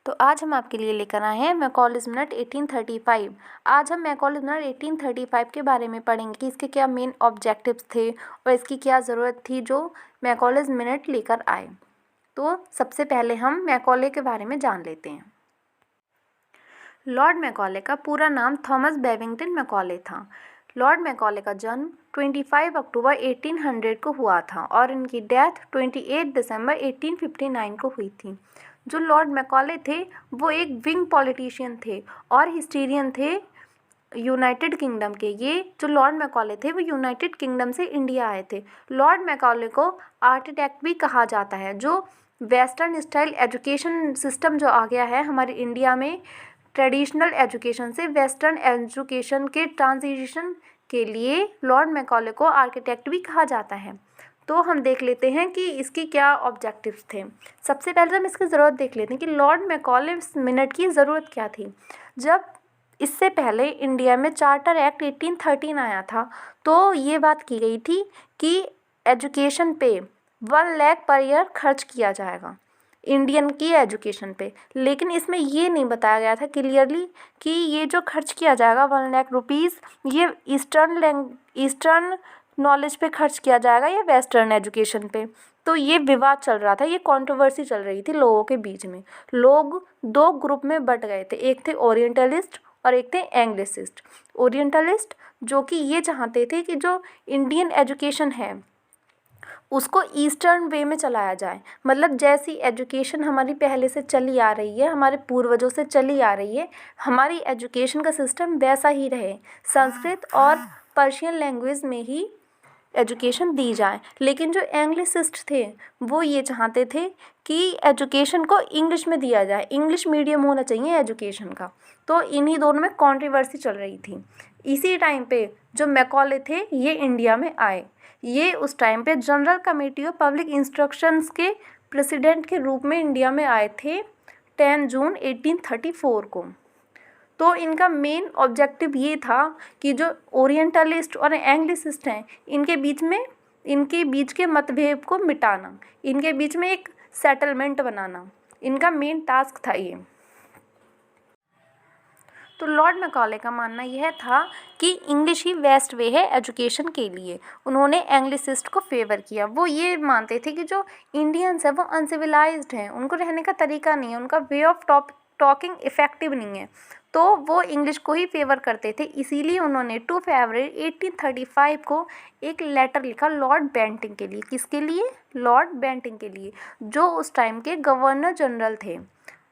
तो आज हम आपके लिए लेकर आए हैं मैकॉलेज मिनट 1835। आज हम मैकॉलेज मिनट 1835 के बारे में पढ़ेंगे कि इसके क्या मेन ऑब्जेक्टिव्स थे और इसकी क्या ज़रूरत थी जो मैकॉलेज मिनट लेकर आए। तो सबसे पहले हम मैकॉले के बारे में जान लेते हैं। लॉर्ड मैकॉले का पूरा नाम थॉमस बेविंगटन मैकॉले था। लॉर्ड मैकॉले का जन्म 25 अक्टूबर 1800 को हुआ था और इनकी डेथ 28 दिसंबर 1859 को हुई थी। जो लॉर्ड मैकॉले थे वो एक विंग पॉलिटिशियन थे और हिस्टेरियन थे यूनाइटेड किंगडम के। ये जो लॉर्ड मैकॉले थे वो यूनाइटेड किंगडम से इंडिया आए थे। लॉर्ड मैकॉले को आर्किटेक्ट भी कहा जाता है। जो वेस्टर्न स्टाइल एजुकेशन सिस्टम जो आ गया है हमारे इंडिया में, ट्रेडिशनल एजुकेशन से वेस्टर्न एजुकेशन के ट्रांजिशन के लिए लॉर्ड मैकॉले को आर्किटेक्ट भी कहा जाता है। तो हम देख लेते हैं कि इसकी क्या ऑब्जेक्टिव्स थे। सबसे पहले हम इसकी ज़रूरत देख लेते हैं कि लॉर्ड मैकॉले मिनट की ज़रूरत क्या थी। जब इससे पहले इंडिया में चार्टर एक्ट 1813 आया था तो ये बात की गई थी कि एजुकेशन पे 1 लाख पर ईयर खर्च किया जाएगा इंडियन की एजुकेशन पे। लेकिन इसमें ये नहीं बताया गया था क्लियरली कि ये जो खर्च किया जाएगा 1 लाख रुपीज़ ये ईस्टर्न नॉलेज पे खर्च किया जाएगा या वेस्टर्न एजुकेशन पे। तो ये विवाद चल रहा था, ये कंट्रोवर्सी चल रही थी लोगों के बीच में। लोग 2 ग्रुप में बट गए थे, एक थे ओरिएंटलिस्ट और एक थे एंग्लिसिस्ट। ओरिएंटलिस्ट जो कि ये चाहते थे कि जो इंडियन एजुकेशन है उसको ईस्टर्न वे में चलाया जाए, मतलब जैसी एजुकेशन हमारी पहले से चली आ रही है, हमारे पूर्वजों से चली आ रही है, हमारी एजुकेशन का सिस्टम वैसा ही रहे, संस्कृत और पर्शियन लैंग्वेज में ही एजुकेशन दी जाए। लेकिन जो एंग्लिसिस्ट थे वो ये चाहते थे कि एजुकेशन को इंग्लिश में दिया जाए, इंग्लिश मीडियम होना चाहिए एजुकेशन का। तो इन्हीं दोनों में कंट्रोवर्सी चल रही थी। इसी टाइम पे जो मैकॉले थे ये इंडिया में आए। ये उस टाइम पे general committee of public instructions के प्रेसिडेंट के रूप में इंडिया में आए थे 10 जून 1834 को। तो इनका मेन ऑब्जेक्टिव ये था कि जो ओरिएंटलिस्ट और एंग्लिसिस्ट हैं इनके बीच के मतभेद को मिटाना, इनके बीच में एक सेटलमेंट बनाना, इनका मेन टास्क था ये। तो लॉर्ड मैकॉले का मानना यह था कि इंग्लिश ही बेस्ट वे है एजुकेशन के लिए। उन्होंने एंग्लिसिस्ट को फेवर किया। वो ये मानते थे कि जो इंडियंस है वो अनसिविलाइज्ड हैं, उनको रहने का तरीका नहीं है, उनका वे ऑफ टॉकिंग इफ़ेक्टिव नहीं है, तो वो इंग्लिश को ही फेवर करते थे। इसीलिए उन्होंने 2 फरवरी 1835 को एक लेटर लिखा लॉर्ड बेंटिंग के लिए। किसके लिए? लॉर्ड बेंटिंग के लिए, जो उस टाइम के गवर्नर जनरल थे।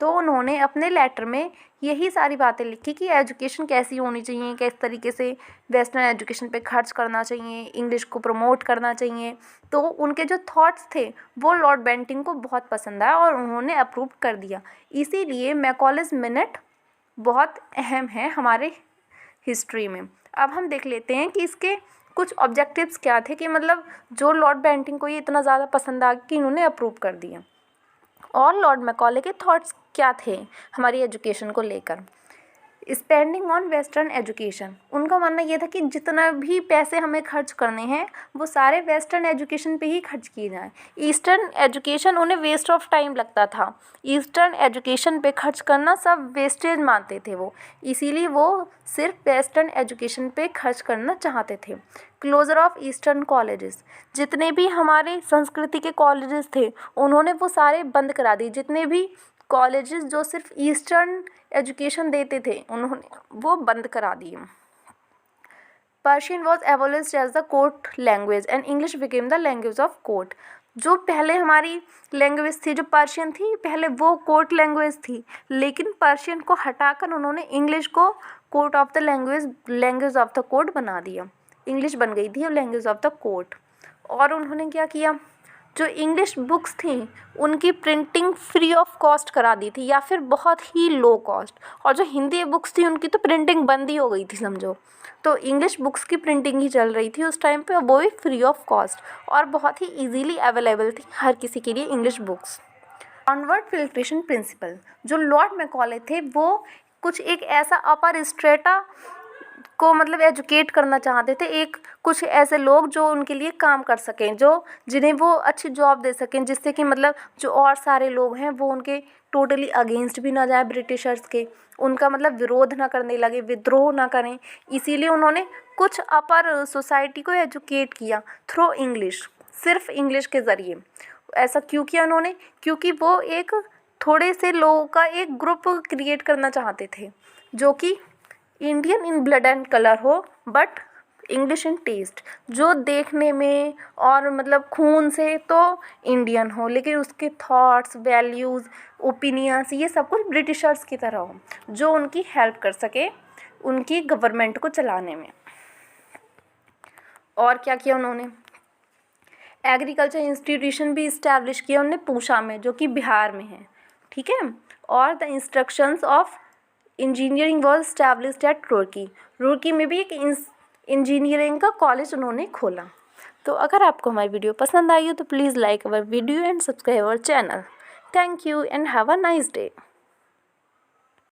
तो उन्होंने अपने लेटर में यही सारी बातें लिखी कि एजुकेशन कैसी होनी चाहिए, किस तरीके से वेस्टर्न एजुकेशन पे खर्च करना चाहिए, इंग्लिश को प्रमोट करना चाहिए। तो उनके जो थॉट्स थे वो लॉर्ड बेंटिंग को बहुत पसंद आया और उन्होंने अप्रूव कर दिया। इसीलिए मैकॉलेज मिनट बहुत अहम है हमारे हिस्ट्री में। अब हम देख लेते हैं कि इसके कुछ ऑब्जेक्टिव्स क्या थे, कि मतलब जो लॉर्ड बेंटिंग को ये इतना ज़्यादा पसंद आ गया कि इन्होंने अप्रूव कर दिया। और लॉर्ड मैकॉले के थॉट्स क्या थे हमारी एजुकेशन को लेकर। स्पेंडिंग ऑन वेस्टर्न एजुकेशन, उनका मानना यह था कि जितना भी पैसे हमें खर्च करने हैं वो सारे वेस्टर्न एजुकेशन पे ही खर्च किए जाएं। ईस्टर्न एजुकेशन उन्हें वेस्ट ऑफ टाइम लगता था, ईस्टर्न एजुकेशन पे खर्च करना सब वेस्टेज मानते थे वो, इसीलिए वो सिर्फ वेस्टर्न एजुकेशन पे खर्च करना चाहते थे। क्लोजर ऑफ ईस्टर्न कॉलेजेस, जितने भी हमारे संस्कृति के कॉलेजेस थे उन्होंने वो सारे बंद करा दिए। जितने भी कॉलेजेस जो सिर्फ ईस्टर्न एजुकेशन देते थे उन्होंने वो बंद करा दिए। Persian was abolished as the court language and English became the language of court. जो पहले हमारी लैंग्वेज थी, जो पर्शियन थी, पहले वो कोर्ट लैंग्वेज थी, लेकिन पर्शियन को हटाकर उन्होंने इंग्लिश को court of the language of the court बना दिया। इंग्लिश बन गई थी लैंग्वेज ऑफ द कोर्ट। और उन्होंने क्या किया, जो इंग्लिश बुक्स थी उनकी प्रिंटिंग फ्री ऑफ कॉस्ट करा दी थी या फिर बहुत ही लो कॉस्ट। और जो हिंदी बुक्स थी उनकी तो प्रिंटिंग बंद ही हो गई थी समझो। तो इंग्लिश बुक्स की प्रिंटिंग ही चल रही थी उस टाइम पे, वो भी फ्री ऑफ कॉस्ट और बहुत ही इजीली अवेलेबल थी हर किसी के लिए English books. Downward filtration principle, जो लॉर्ड मैकॉले थे वो कुछ एक ऐसा अपर स्ट्रेटा को मतलब एजुकेट करना चाहते थे, एक कुछ ऐसे लोग जो उनके लिए काम कर सकें, जो जिन्हें वो अच्छी जॉब दे सकें, जिससे कि मतलब जो और सारे लोग हैं वो उनके टोटली अगेंस्ट भी ना जाए ब्रिटिशर्स के, उनका मतलब विरोध ना करने लगे, विद्रोह ना करें, इसीलिए उन्होंने कुछ अपर सोसाइटी को एजुकेट किया थ्रू इंग्लिश, सिर्फ इंग्लिश के ज़रिए। ऐसा क्यों किया उन्होंने? क्योंकि वो एक थोड़े से लोगों का एक ग्रुप क्रिएट करना चाहते थे जो कि Indian in blood and colour हो बट इंग्लिश इन टेस्ट, जो देखने में और मतलब खून से तो इंडियन हो लेकिन उसके थॉट्स, वैल्यूज़, ओपिनियंस ये सब कुछ ब्रिटिशर्स की तरह हो, जो उनकी हेल्प कर सके उनकी गवर्नमेंट को चलाने में। और क्या किया उन्होंने? एग्रीकल्चर इंस्टीट्यूशन भी इस्टेब्लिश किया उन्होंने पूसा में, जो कि बिहार में है, ठीक है। और the instructions of engineering was established at Roorkee, Roorkee में भी एक इंजीनियरिंग का कॉलेज उन्होंने खोला। तो अगर आपको हमारी वीडियो पसंद आई हो तो please like our video and subscribe our channel. Thank you and have a nice day.